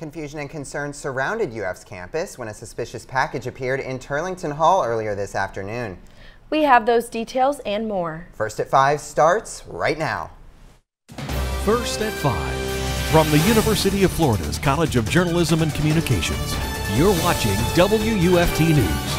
Confusion and concern surrounded UF's campus when a suspicious package appeared in Turlington Hall earlier this afternoon. We have those details and more. First at 5 starts right now. First at 5. From the University of Florida's College of Journalism and Communications, you're watching WUFT News.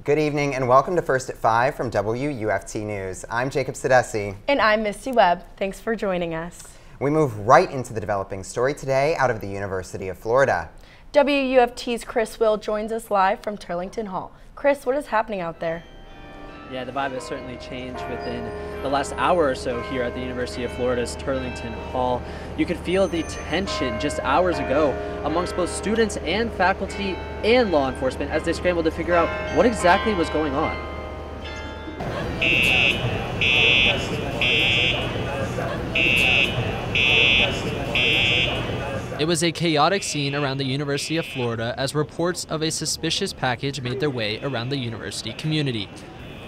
Good evening and welcome to First at 5 from WUFT News. I'm Jacob Sedesse. And I'm Mistie Webb. Thanks for joining us. We move right into the developing story today out of the University of Florida. WUFT's Chris Will joins us live from Turlington Hall. Chris, what is happening out there? Yeah, the vibe has certainly changed within the last hour or so here at the University of Florida's Turlington Hall. You could feel the tension just hours ago amongst both students and faculty and law enforcement as they scrambled to figure out what exactly was going on. It was a chaotic scene around the University of Florida as reports of a suspicious package made their way around the university community.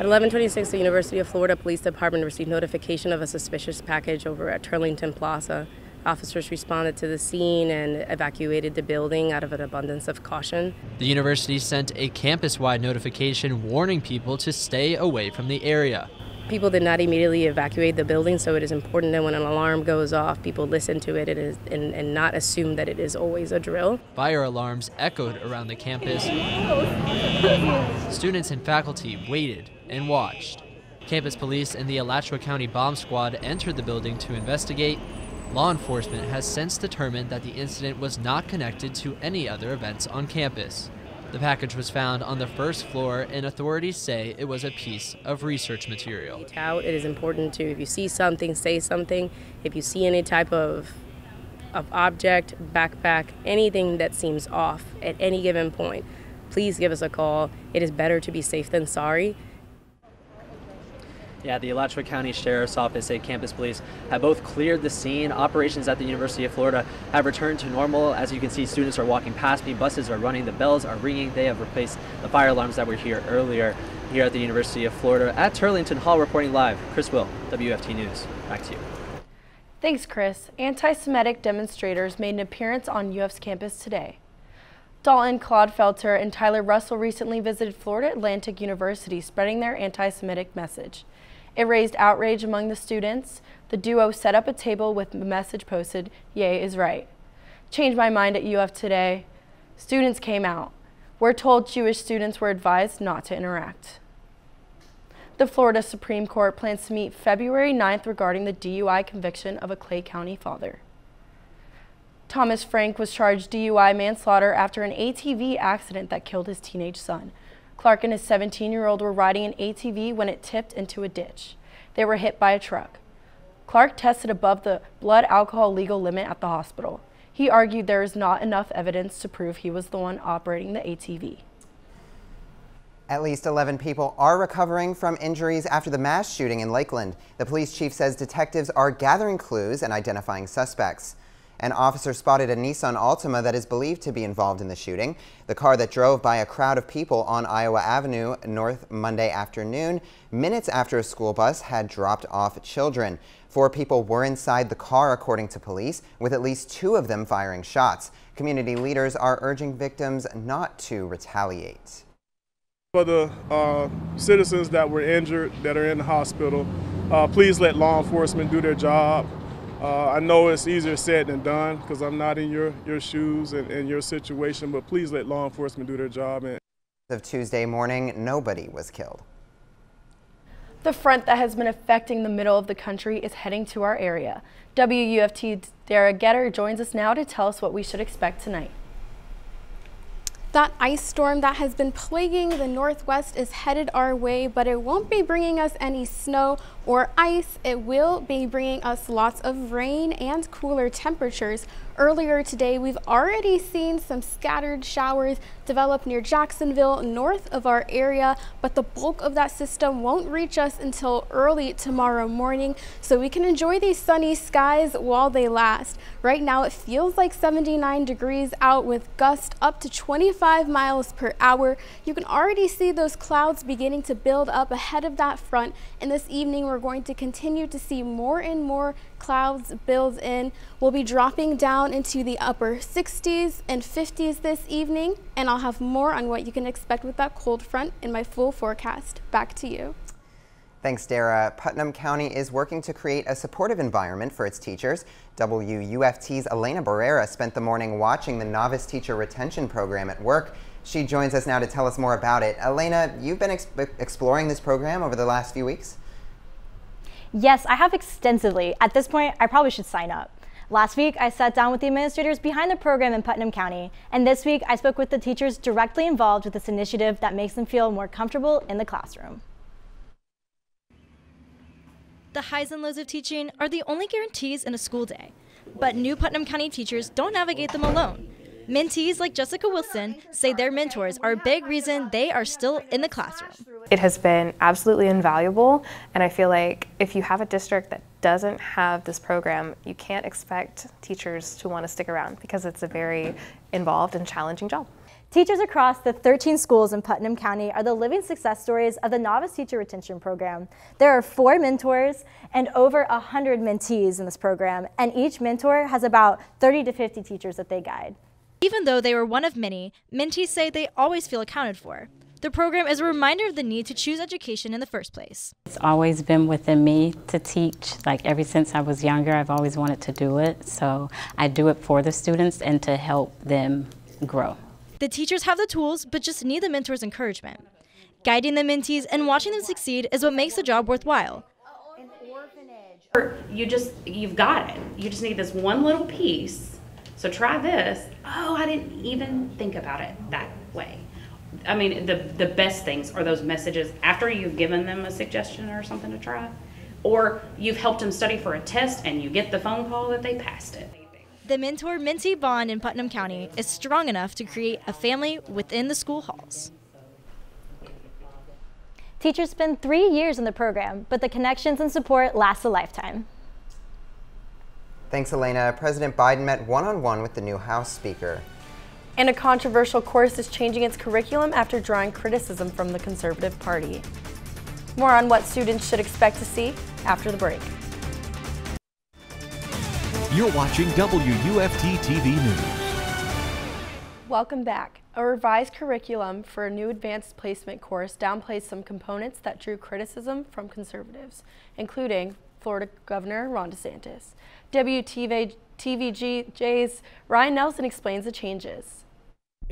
At 11:26, the University of Florida Police Department received notification of a suspicious package over at Turlington Plaza. Officers responded to the scene and evacuated the building out of an abundance of caution. The university sent a campus-wide notification warning people to stay away from the area. People did not immediately evacuate the building, so it is important that when an alarm goes off, people listen to it and not assume that it is always a drill. Fire alarms echoed around the campus. Students and faculty waited and watched. Campus police and the Alachua County Bomb Squad entered the building to investigate. Law enforcement has since determined that the incident was not connected to any other events on campus. The package was found on the first floor, and authorities say it was a piece of research material. It is important to, if you see something, say something. If you see any type of object, backpack, anything that seems off at any given point, please give us a call. It is better to be safe than sorry. Yeah, the Alachua County Sheriff's Office and campus police have both cleared the scene. Operations at the University of Florida have returned to normal. As you can see, students are walking past me, buses are running, the bells are ringing. They have replaced the fire alarms that were here earlier here at the University of Florida. At Turlington Hall, reporting live, Chris Will, WFT News. Back to you. Thanks, Chris. Anti-Semitic demonstrators made an appearance on UF's campus today. Dalton Clodfelter and Tyler Russell recently visited Florida Atlantic University, spreading their anti-Semitic message. It raised outrage among the students. The duo set up a table with a message posted, "Yay is right." Changed my mind at UF today. Students came out. We're told Jewish students were advised not to interact. The Florida Supreme Court plans to meet February 9th regarding the DUI conviction of a Clay County father. Thomas Frank was charged DUI manslaughter after an ATV accident that killed his teenage son. Clark and his 17-year-old were riding an ATV when it tipped into a ditch. They were hit by a truck. Clark tested above the blood alcohol legal limit at the hospital. He argued there is not enough evidence to prove he was the one operating the ATV. At least 11 people are recovering from injuries after the mass shooting in Lakeland. The police chief says detectives are gathering clues and identifying suspects. An officer spotted a Nissan Altima that is believed to be involved in the shooting. The car that drove by a crowd of people on Iowa Avenue North Monday afternoon, minutes after a school bus had dropped off children. 4 people were inside the car, according to police, with at least 2 of them firing shots. Community leaders are urging victims not to retaliate. For the citizens that were injured, that are in the hospital, please let law enforcement do their job. I know it's easier said than done because I'm not in your shoes and your situation, but please let law enforcement do their job. As of Tuesday morning, nobody was killed. The front that has been affecting the middle of the country is heading to our area. WUFT's Derrah joins us now to tell us what we should expect tonight. That ice storm that has been plaguing the Northwest is headed our way, but it won't be bringing us any snow or ice. It will be bringing us lots of rain and cooler temperatures. Earlier today, we've already seen some scattered showers develop near Jacksonville, north of our area, but the bulk of that system won't reach us until early tomorrow morning, so we can enjoy these sunny skies while they last. Right now, it feels like 79 degrees out with gusts up to 25 miles per hour. You can already see those clouds beginning to build up ahead of that front, and this evening we're going to continue to see more and more clouds build in. We'll be dropping down down into the upper 60s and 50s this evening, and I'll have more on what you can expect with that cold front in my full forecast. Back to you. Thanks, Derrah. Putnam County is working to create a supportive environment for its teachers. WUFT's Elena Barrera spent the morning watching the Novice Teacher Retention Program at work. She joins us now to tell us more about it. Elena, you've been exploring this program over the last few weeks? Yes, I have extensively. At this point, I probably should sign up. Last week, I sat down with the administrators behind the program in Putnam County, and this week, I spoke with the teachers directly involved with this initiative that makes them feel more comfortable in the classroom. The highs and lows of teaching are the only guarantees in a school day, but new Putnam County teachers don't navigate them alone. Mentees like Jessica Wilson say their mentors are a big reason they are still in the classroom. It has been absolutely invaluable, and I feel like if you have a district that doesn't have this program, you can't expect teachers to want to stick around because it's a very involved and challenging job. Teachers across the 13 schools in Putnam County are the living success stories of the Novice Teacher Retention Program. There are 4 mentors and over 100 mentees in this program, and each mentor has about 30 to 50 teachers that they guide. Even though they were one of many, mentees say they always feel accounted for. The program is a reminder of the need to choose education in the first place. It's always been within me to teach. Like ever since I was younger, I've always wanted to do it. So I do it for the students and to help them grow. The teachers have the tools, but just need the mentor's encouragement. Guiding the mentees and watching them succeed is what makes the job worthwhile. You've got it. You just need this one little piece. So try this. Oh, I didn't even think about it that way. I mean, the best things are those messages after you've given them a suggestion or something to try, or you've helped them study for a test and you get the phone call that they passed it. The mentor-mentee bond in Putnam County is strong enough to create a family within the school halls. Teachers spend 3 years in the program, but the connections and support last a lifetime. Thanks, Elena. President Biden met one-on-one with the new House Speaker. And a controversial course is changing its curriculum after drawing criticism from the Conservative Party. More on what students should expect to see after the break. You're watching WUFT-TV News. Welcome back. A revised curriculum for a new advanced placement course downplays some components that drew criticism from conservatives, including Florida Governor Ron DeSantis. WTVJ's Ryan Nelson explains the changes.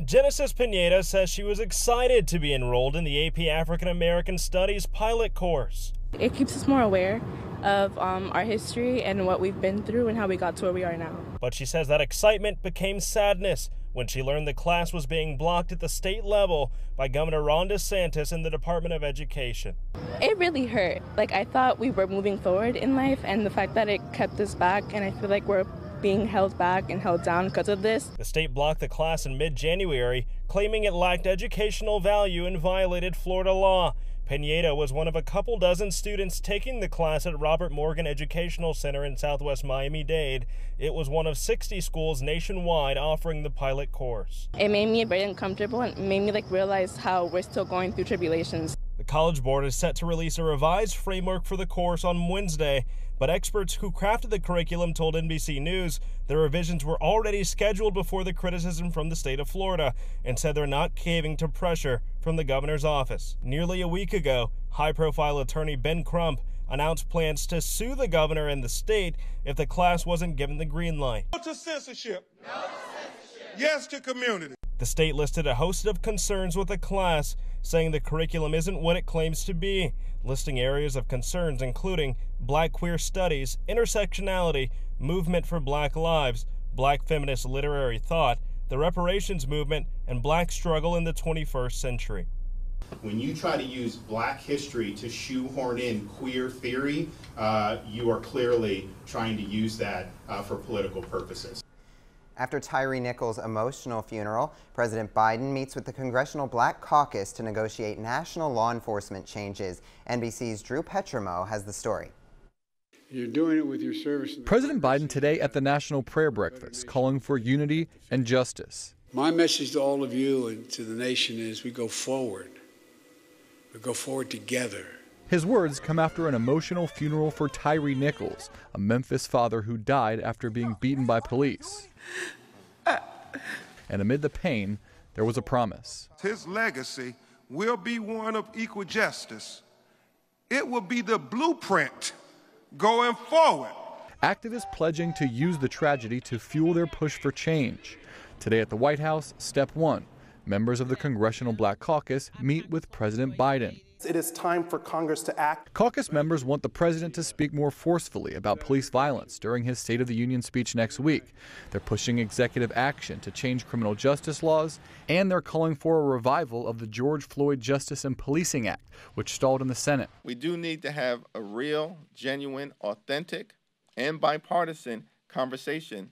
Genesis Pineda says she was excited to be enrolled in the AP African American Studies pilot course. It keeps us more aware of our history and what we've been through and how we got to where we are now. But she says that excitement became sadness when she learned the class was being blocked at the state level by Governor Ron DeSantis and the Department of Education. It really hurt. Like, I thought we were moving forward in life, and the fact that it kept us back, and I feel like we're being held back and held down because of this. The state blocked the class in mid-January, claiming it lacked educational value and violated Florida law. Pineda was one of a couple dozen students taking the class at Robert Morgan Educational Center in southwest Miami-Dade. It was one of 60 schools nationwide offering the pilot course. It made me very uncomfortable and made me realize how we're still going through tribulations. The College Board is set to release a revised framework for the course on Wednesday, but experts who crafted the curriculum told NBC News the revisions were already scheduled before the criticism from the state of Florida and said they're not caving to pressure from the governor's office. Nearly a week ago, high-profile attorney Ben Crump announced plans to sue the governor and the state if the class wasn't given the green light. No to censorship. No to censorship. Yes to community. The state listed a host of concerns with the class, saying the curriculum isn't what it claims to be, listing areas of concerns including Black queer studies, intersectionality, movement for Black lives, Black feminist literary thought, the reparations movement, and Black struggle in the 21st century. When you try to use Black history to shoehorn in queer theory, you are clearly trying to use that for political purposes. After Tyree Nichols' emotional funeral, President Biden meets with the Congressional Black Caucus to negotiate national law enforcement changes. NBC's Drew Petrimo has the story. You're doing it with your service. President Biden today at the National Prayer Breakfast, calling for unity and justice. My message to all of you and to the nation is we go forward. We go forward together. His words come after an emotional funeral for Tyree Nichols, a Memphis father who died after being beaten by police. And amid the pain, there was a promise. His legacy will be one of equal justice. It will be the blueprint going forward. Activists pledging to use the tragedy to fuel their push for change. Today at the White House, step one, members of the Congressional Black Caucus meet with President Biden. It is time for Congress to act. Caucus members want the president to speak more forcefully about police violence during his State of the Union speech next week. They're pushing executive action to change criminal justice laws, and they're calling for a revival of the George Floyd Justice and Policing Act, which stalled in the Senate. We do need to have a real, genuine, authentic, and bipartisan conversation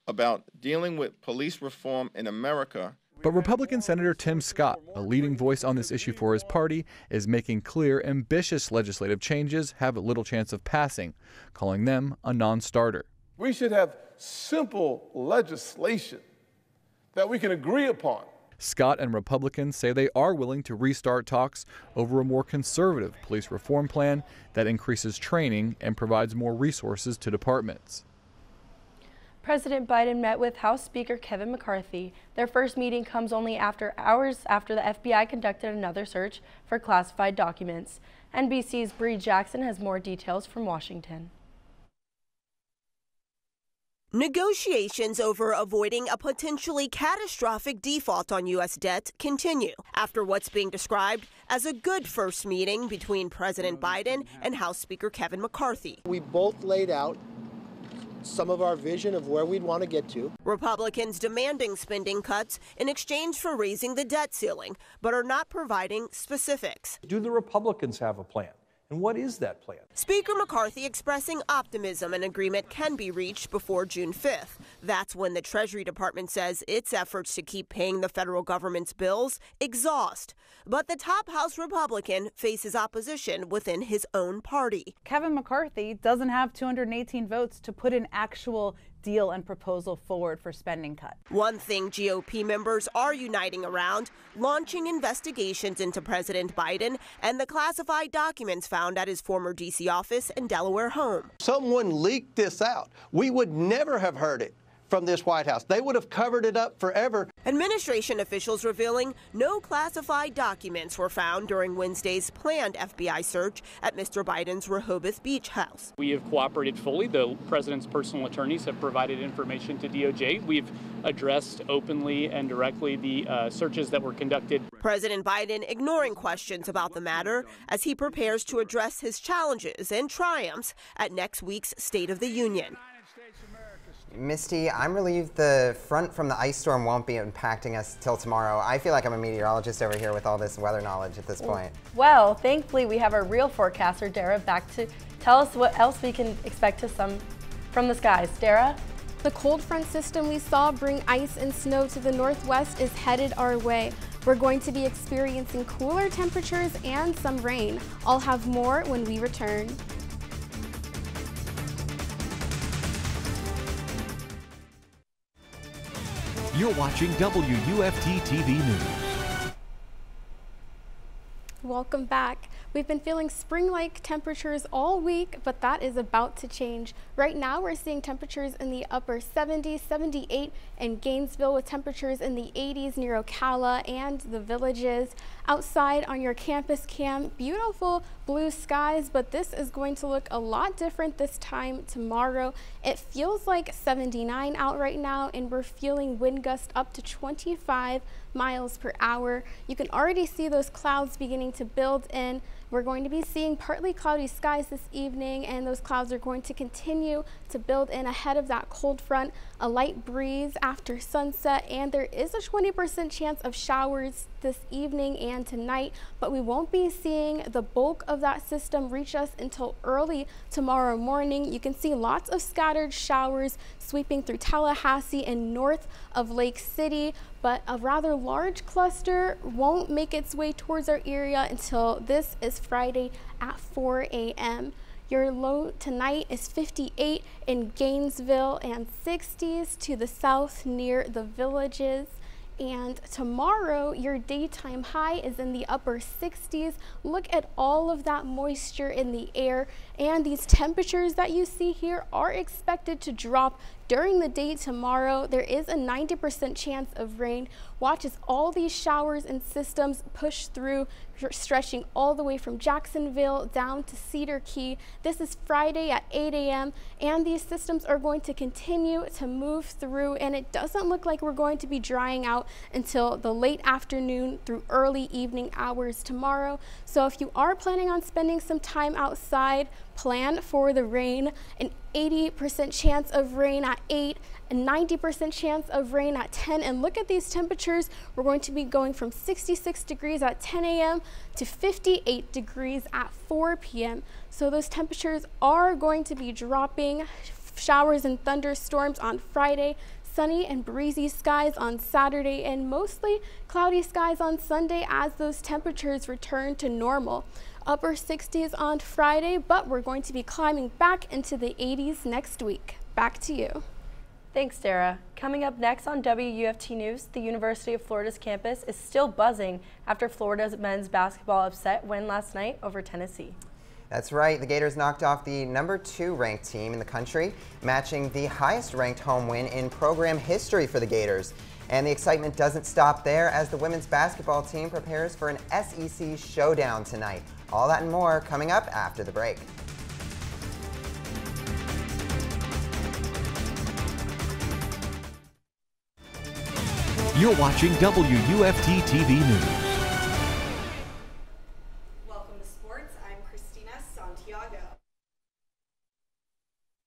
about dealing with police reform in America. But Republican Senator Tim Scott, a leading voice on this issue for his party, is making clear ambitious legislative changes have little chance of passing, calling them a non-starter. We should have simple legislation that we can agree upon. Scott and Republicans say they are willing to restart talks over a more conservative police reform plan that increases training and provides more resources to departments. President Biden met with House Speaker Kevin McCarthy. Their first meeting comes only hours after the FBI conducted another search for classified documents. NBC's Bree Jackson has more details from Washington. Negotiations over avoiding a potentially catastrophic default on U.S. debt continue after what's being described as a good first meeting between President Biden and House Speaker Kevin McCarthy. We both laid out some of our vision of where we'd want to get to. Republicans demanding spending cuts in exchange for raising the debt ceiling, but are not providing specifics. Do the Republicans have a plan? And what is that plan? Speaker McCarthy expressing optimism an agreement can be reached before June 5th. That's when the Treasury Department says its efforts to keep paying the federal government's bills exhaust. But the top House Republican faces opposition within his own party. Kevin McCarthy doesn't have 218 votes to put an actual deal and proposal forward for spending cut. One thing GOP members are uniting around, launching investigations into President Biden and the classified documents found at his former D.C. office and Delaware home. Someone leaked this out. We would never have heard it from this White House. They would have covered it up forever. Administration officials revealing no classified documents were found during Wednesday's planned FBI search at Mr. Biden's Rehoboth Beach house. We have cooperated fully. The president's personal attorneys have provided information to DOJ. We've addressed openly and directly the searches that were conducted. President Biden ignoring questions about the matter as he prepares to address his challenges and triumphs at next week's State of the Union. Misty, I'm relieved the front from the ice storm won't be impacting us till tomorrow. I feel like I'm a meteorologist over here with all this weather knowledge at this point. Well, thankfully we have our real forecaster, Derrah, back to tell us what else we can expect from the skies. Derrah? The cold front system we saw bring ice and snow to the northwest is headed our way. We're going to be experiencing cooler temperatures and some rain. I'll have more when we return. You're watching WUFT-TV News. Welcome back. We've been feeling spring-like temperatures all week, but that is about to change. Right now, we're seeing temperatures in the upper 70s, 78 in Gainesville, with temperatures in the 80s near Ocala and the Villages. Outside on your campus cam, beautiful blue skies, but this is going to look a lot different this time tomorrow. It feels like 79 out right now, and we're feeling wind gusts up to 25 miles per hour. You can already see those clouds beginning to build in. We're going to be seeing partly cloudy skies this evening, and those clouds are going to continue to build in ahead of that cold front. A light breeze after sunset, and there is a 20% chance of showers this evening and tonight, but we won't be seeing the bulk of that system reach us until early tomorrow morning. You can see lots of scattered showers sweeping through Tallahassee and north of Lake City, but a rather large cluster won't make its way towards our area until this is Friday at 4 a.m. Your low tonight is 58 in Gainesville and 60s to the south near the Villages. And tomorrow, your daytime high is in the upper 60s. Look at all of that moisture in the air, and these temperatures that you see here are expected to drop during the day tomorrow. There is a 90% chance of rain. Watch as all these showers and systems push through, stretching all the way from Jacksonville down to Cedar Key. This is Friday at 8 a.m. and these systems are going to continue to move through, and it doesn't look like we're going to be drying out until the late afternoon through early evening hours tomorrow. So if you are planning on spending some time outside, plan for the rain. An 80% chance of rain at 8, a 90% chance of rain at 10. And look at these temperatures. We're going to be going from 66 degrees at 10 a.m. to 58 degrees at 4 p.m. So those temperatures are going to be dropping. Showers and thunderstorms on Friday, sunny and breezy skies on Saturday, and mostly cloudy skies on Sunday as those temperatures return to normal. Upper 60s on Friday, but we're going to be climbing back into the 80s next week. Back to you. Thanks, Derrah. Coming up next on WUFT News, the University of Florida's campus is still buzzing after Florida's men's basketball upset win last night over Tennessee. That's right. The Gators knocked off the #2 ranked team in the country, matching the highest ranked home win in program history for the Gators. And the excitement doesn't stop there as the women's basketball team prepares for an SEC showdown tonight. All that and more coming up after the break. You're watching WUFT TV News. Welcome to sports. I'm Cristina, Santiago.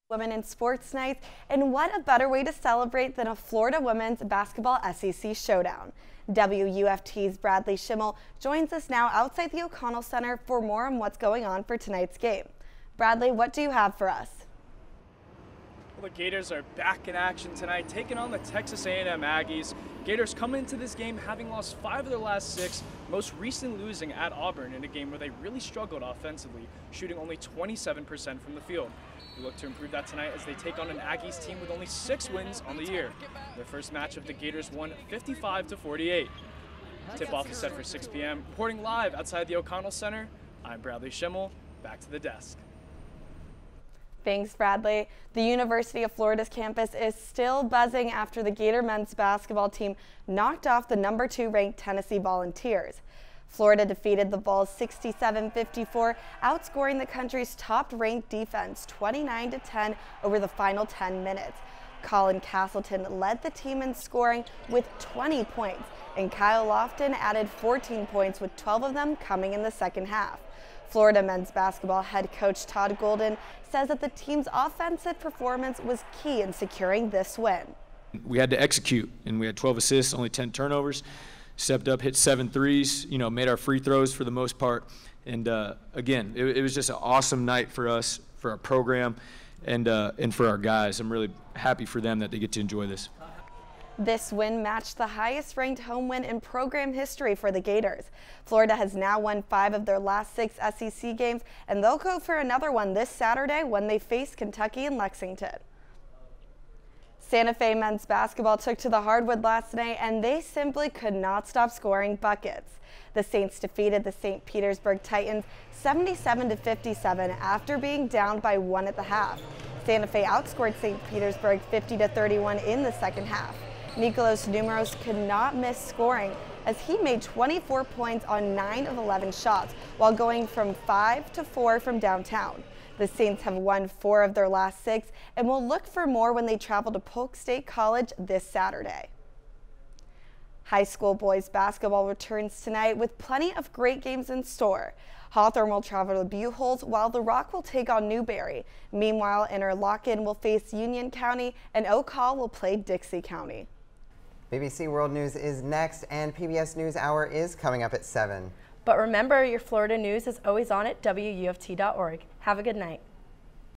Women in Sports Night, and what a better way to celebrate than a Florida women's basketball SEC showdown. WUFT's Bradley Shimel joins us now outside the O'Connell Center for more on what's going on for tonight's game. Bradley, what do you have for us? Well, the Gators are back in action tonight, taking on the Texas A&M Aggies. Gators come into this game having lost 5 of their last 6, most recently losing at Auburn in a game where they really struggled offensively, shooting only 27% from the field. We look to improve that tonight as they take on an Aggies team with only 6 wins on the year. Their first matchup, the Gators won 55-48. Tip-off is set for 6 p.m. Reporting live outside the O'Connell Center, I'm Bradley Shimel. Back to the desk. Thanks, Bradley. The University of Florida's campus is still buzzing after the Gator men's basketball team knocked off the #2 ranked Tennessee Volunteers. Florida defeated the Vols 67-54, outscoring the country's top-ranked defense 29-10 over the final 10 minutes. Colin Castleton led the team in scoring with 20 points, and Kyle Lofton added 14 points, with 12 of them coming in the second half. Florida men's basketball head coach Todd Golden says that the team's offensive performance was key in securing this win. We had to execute, and we had 12 assists, only 10 turnovers. Stepped up, hit 7 threes, made our free throws for the most part. And again, it was just an awesome night for us, for our program, and for our guys. I'm really happy for them that they get to enjoy this. This win matched the highest ranked home win in program history for the Gators. Florida has now won 5 of their last 6 SEC games, and they'll go for another one this Saturday when they face Kentucky and Lexington. Santa Fe men's basketball took to the hardwood last night, and they simply could not stop scoring buckets. The Saints defeated the St. Petersburg Titans 77-57 after being down by 1 at the half. Santa Fe outscored St. Petersburg 50-31 in the second half. Nicolas Numeros could not miss scoring as he made 24 points on 9 of 11 shots while going from 5 to 4 from downtown. The Saints have won 4 of their last 6 and will look for more when they travel to Polk State College this Saturday. High school boys basketball returns tonight with plenty of great games in store. Hawthorne will travel to Buchholz while the Rock will take on Newberry. Meanwhile, Interlochen will face Union County and Oak Hall will play Dixie County. BBC World News is next, and PBS NewsHour is coming up at 7. But remember, your Florida news is always on at WUFT.org. Have a good night.